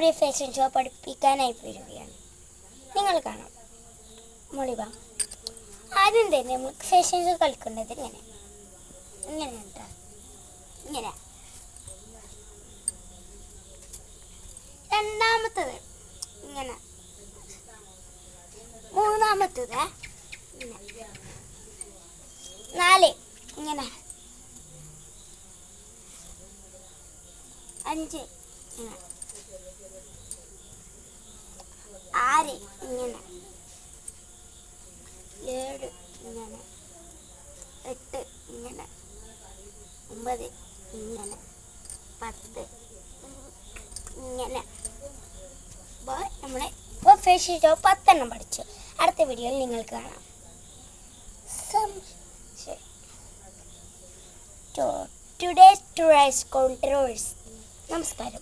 ഒരു fashion show പഠിപ്പിക്കാനായി വരികയാണ്. നിങ്ങൾ കാണാം. മൊളിബ ആദ്യം തന്നെ നമുക്ക് ഫാഷൻ ഷോ കളിക്കേണ്ടത് ഇങ്ങനെ കേട്ടോ. ഇങ്ങനെ രണ്ടാമത്തത് ഇങ്ങനെ, മൂന്നാമത്തത് ഇങ്ങനെ, 4 ഇങ്ങനെ, 5 ഇങ്ങനെ, 6 ഇങ്ങനെ, 7 ഇങ്ങനെ, 8 ഇങ്ങനെ, 9 ഇങ്ങനെ, 10 ഇങ്ങനെ. അപ്പോൾ നമ്മൾ ഫാഷൻ ഷോ 10 പഠിച്ചു. അടുത്ത വീഡിയോയിൽ നിങ്ങൾക്ക് കാണാം. Today's tourist controls. നമസ്കാരം.